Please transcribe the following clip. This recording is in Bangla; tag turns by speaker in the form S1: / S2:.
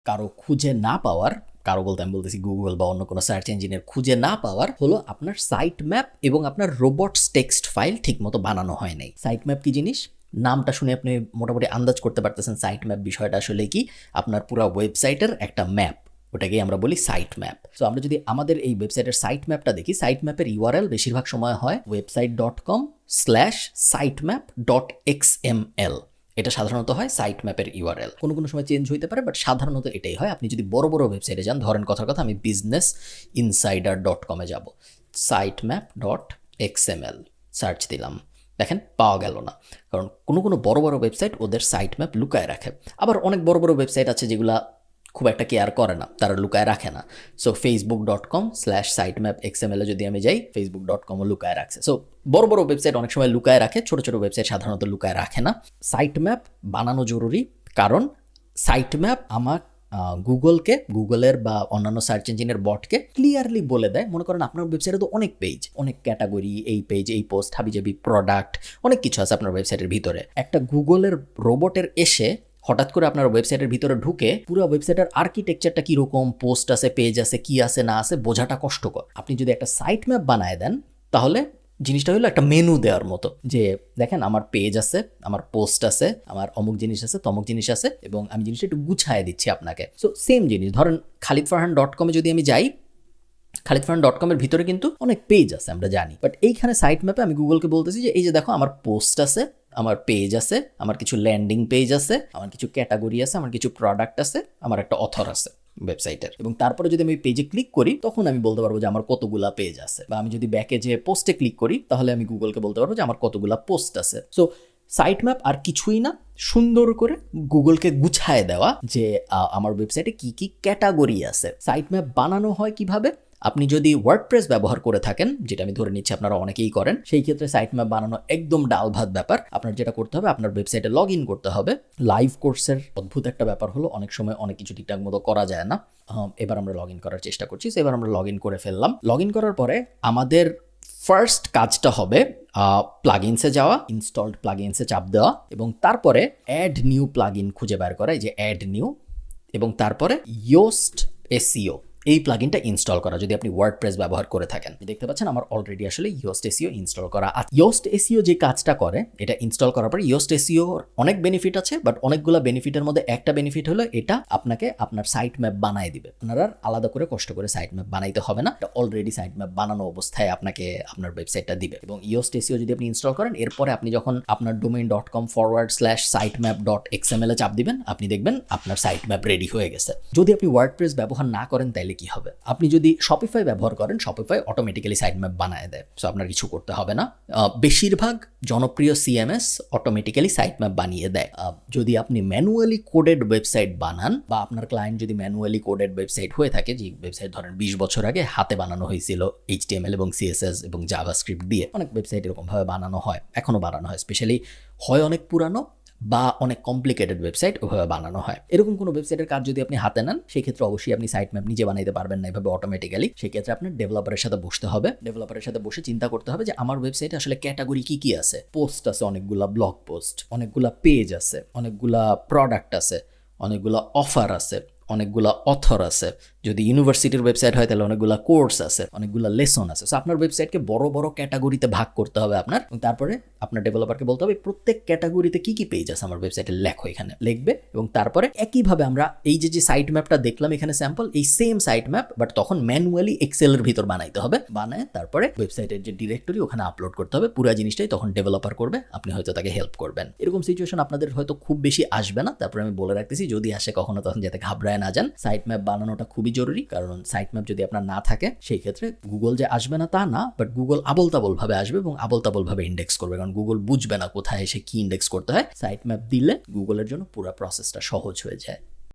S1: কারো খুঁজে না পাওয়ার, কারো বলতে আমি বলতেছি গুগল বা অন্য কোনো সার্চ ইঞ্জিনের খুঁজে না পাওয়ার হলো আপনার সাইট ম্যাপ এবং আপনার রোবটস টেক্সট ফাইল ঠিকমতো বানানো হয় নাই। সাইট ম্যাপ কি জিনিস? নামটা শুনে আপনি মোটামুটি আন্দাজ করতে পারতেছেন সাইট ম্যাপ বিষয়টা আসলে কি। আপনার পুরো ওয়েবসাইটের একটা ম্যাপ, ওটাকেই আমরা বলি সাইট ম্যাপ। সো আমরা যদি আমাদের এই ওয়েবসাইটের সাইট ম্যাপটা দেখি, সাইট ম্যাপের ইউআরএল বেশিরভাগ সময় হয় website.com/sitemap.xml। এটা সাধারণত হয় সাইট ম্যাপের ইউআরএল। কোনো কোনো সময় চেঞ্জ হইতে পারে, বাট সাধারণত এটাই হয়। আপনি যদি বড় বড় ওয়েবসাইটে যান, ধরেন কথার কথা আমি businessinsider.com-এ যাব, sitemap.xml সার্চ দিলাম, দেখেন পাওয়া গেল না। কারণ কোনো কোনো বড় বড় ওয়েবসাইট ওদের সাইট ম্যাপ লুকায় রাখে। আবার অনেক বড় বড় ওয়েবসাইট আছে যেগুলা খুব একটা কেয়ার করে না, তারা লুকায় রাখে না। সো facebook.com/sitemap.xml-এ যদি আমি যাই, facebook.com-ও লুকায় রাখছে। সো বড় বড় ওয়েবসাইট অনেক সময় লুকায় রাখে, ছোট ছোট ওয়েবসাইট সাধারণত লুকায় রাখে না। সাইট ম্যাপ বানানো জরুরি, কারণ সাইট ম্যাপ আমার গুগলের বা অন্যান্য সার্চ ইঞ্জিনের বটকে ক্লিয়ারলি বলে দেয়। মনে করেন আপনার ওয়েবসাইটে তো অনেক পেজ, অনেক ক্যাটাগরি, এই পেজ, এই পোস্ট, হাবিজাবি প্রোডাক্ট, অনেক কিছু আছে আপনার ওয়েবসাইটের ভিতরে। একটা গুগলের রোবটের এসে হঠাৎ করে আপনার ওয়েবসাইটের ভিতরে ঢুকে পুরো ওয়েবসাইটের আর্কিটেকচারটা কীরকম, পোস্ট আছে, পেজ আছে, কি আছে না আছে বোঝাটা কষ্টকর। আপনি যদি একটা সাইট ম্যাপ বানায় দেন, তাহলে জিনিসটা হলো একটা মেনু দেওয়ার মতো, যে দেখেন আমার পেজ আছে, আমার পোস্ট আছে, আমার অমুক জিনিস আছে, তমুক জিনিস আছে, এবং আমি জিনিসটা একটু গুছায় দিচ্ছি আপনাকে। সো সেম জিনিস ধরেন khalidfarhan.com-এ যদি আমি যাই, khalidfarhan.com-এর ভিতরে কিন্তু অনেক পেজ আছে আমরা জানি, বাট এইখানে সাইট ম্যাপে আমি গুগলকে বলতেছি যে এই যে দেখো আমার পোস্ট আছে, আমার পেজ আছে, আমার কিছু ল্যান্ডিং পেজ আছে, আমার কিছু ক্যাটাগরি আছে, আমার কিছু প্রোডাক্ট আছে, আমার একটা অথর আছে ওয়েবসাইটের। এবং তারপরে যদি আমি পেজে ক্লিক করি, তখন আমি বলতে পারবো যে আমার কতগুলা পেজ আছে। বা আমি যদি ব্যাকে যে পোস্টে ক্লিক করি, তাহলে আমি গুগলকে বলতে পারবো যে আমার কতগুলা পোস্ট আছে। সো সাইট ম্যাপ আর কিছুই না, সুন্দর করে গুগলকে গুছায় দেওয়া যে আমার ওয়েবসাইটে কি কি ক্যাটাগরি আছে। সাইট ম্যাপ বানানো হয় কিভাবে? আপনি যদি ওয়ার্ডপ্রেস ব্যবহার করে থাকেন, যেটা আমি ধরে নিচ্ছি আপনারা অনেকেই করেন, সেই ক্ষেত্রে সাইট ম্যাপ বানানো একদম ডাল ভাত ব্যাপার। আপনার যেটা করতে হবে, আপনার ওয়েবসাইটে লগ ইন করতে হবে। লাইভ কোর্সের অদ্ভুত একটা ব্যাপার হলো অনেক সময় অনেক কিছু ঠিকঠাক মতো করা যায় না। এবার আমরা লগ ইন করার চেষ্টা করছি। এবার আমরা লগ ইন করে ফেললাম। লগ ইন করার পরে আমাদের ফার্স্ট কাজটা হবে প্লাগইনসে যাওয়া, ইনস্টলড প্লাগইনসে চাপ দেওয়া, এবং তারপরে অ্যাড নিউ প্লাগইন খুঁজে বের করা, এই যে অ্যাড নিউ, এবং তারপরে ইয়োস্ট এসইও এই প্লাগইনটা ইনস্টল করা। যদি আপনি ওয়ার্ডপ্রেস ব্যবহার করে থাকেন, দেখতে পাচ্ছেন আমার অলরেডি আসলে ইয়োস্ট এসইও ইনস্টল করা আছে। ইয়োস্ট এসইও যে কাজটা করে, এটা ইনস্টল করার পরে ইয়োস্ট এসইও অনেক বেনিফিট আছে, বাট অনেকগুলো বেনিফিটের মধ্যে একটা বেনিফিট হলো এটা আপনাকে আপনার সাইট ম্যাপ বানায় দিবে। আপনার আর আলাদা করে কষ্ট করে সাইট ম্যাপ বানাইতে হবে না, এটা অলরেডি সাইট ম্যাপ বানানো অবস্থায় আপনাকে আপনার ওয়েবসাইটটা দিবে। এবং ইয়োস্ট এসইও যদি আপনি ইনস্টল করেন, এরপরে আপনি যখন আপনার domain.com/sitemap.xml-এ চাপ দিবেন, আপনি দেখবেন আপনার সাইট ম্যাপ রেডি হয়ে গেছে। যদি আপনি ওয়ার্ডপ্রেস ব্যবহার না করেন, তাইলে কি হবে? আপনি যদি শপিফাই ব্যবহার করেন, শপিফাই অটোমেটিক্যালি সাইট ম্যাপ বানায় দেয়। সো আপনার কিছু করতে হবে না। বেশিরভাগ জনপ্রিয় সিএমএস অটোমেটিক্যালি সাইট ম্যাপ বানিয়ে দেয়। যদি আপনি ম্যানুয়ালি কোডেড ওয়েবসাইট বানান, বা আপনার ক্লায়েন্ট যদি ম্যানুয়ালি কোডেড ওয়েবসাইট হয়ে থাকে, যে ওয়েবসাইট ধরেন 20 বছর আগে হাতে বানানো হয়েছিল HTML এবং CSS এবং জাভাস্ক্রিপ্ট দিয়ে, অনেক ওয়েবসাইট এরকমভাবে বানানো হয়, এখনও বানানো হয়, স্পেশালি হয় অনেক পুরানো বা অনেক কমপ্লিকেটেড ওয়েবসাইট ওভাবে বানানো হয়। এরকম কোনো ওয়েবসাইটের কাজ যদি আপনি হাতে নেন, সেই ক্ষেত্রে অবশ্যই আপনি সাইট ম্যাপ নিজে বানাইতে পারবেন না এভাবে অটোমেটিক্যালি। সেই ক্ষেত্রে আপনার ডেভেলপারের সাথে বসতে হবে। ডেভেলপারের সাথে বসে চিন্তা করতে হবে যে আমার ওয়েবসাইটে আসলে ক্যাটাগরি কি কি আছে। পোস্ট আছে অনেকগুলা, ব্লগ পোস্ট, অনেকগুলা পেজ আছে, অনেকগুলা প্রোডাক্ট আছে, অনেকগুলা অফার আছে, অনেকগুলা অথর আছে। যদি ইউনিভার্সিটির ওয়েবসাইট হয়, তাহলে অনেকগুলা কোর্স আছে, অনেকগুলা লেসন আছে। সো আপনার ওয়েবসাইটকে বড় বড় ক্যাটাগরিতে ভাগ করতে হবে আপনার, এবং তারপরে আপনার ডেভেলপারকে বলতে হবে প্রত্যেক ক্যাটাগরিতে কি কি পেজ আছে আমার ওয়েবসাইটে লেখো, এখানে লিখবে। এবং তারপরে একইভাবে আমরা এই যে সাইট ম্যাপটা দেখলাম এখানে স্যাম্পল, এই সেম সাইট ম্যাপ বাট তখন ম্যানুয়ালি এক্সেলের ভিতর বানাইতে হবে। বানায় তারপরে ওয়েবসাইটের যে ডিরেক্টরি ওখানে আপলোড করতে হবে। পুরো জিনিসটাই তখন ডেভেলপার করবে, আপনি হয়তো তাকে হেল্প করবেন। এরকম সিচুয়েশন আপনাদের হয়তো খুব বেশি আসবে না। তারপরে আমি বলে রাখতেছি, যদি আসে কখনো, তখন যাতে ঘাবড়ায় না যান। সাইট ম্যাপ বানানোটা খুবই জরুরি, কারণ সাইট ম্যাপ যদি আপনার না থাকে, সেই ক্ষেত্রে গুগল যে আসবে না তা না, বাট গুগল আবল তাবল ভাবে আসবে এবং আবল তাবল ভাবে ইন্ডেক্স করবে, কারণ গুগল বুঝবে না কোথায় এসে কি ইন্ডেক্স করতে হয়। সাইট ম্যাপ দিলে গুগলের জন্য পুরো প্রসেসটা সহজ হয়ে যায়।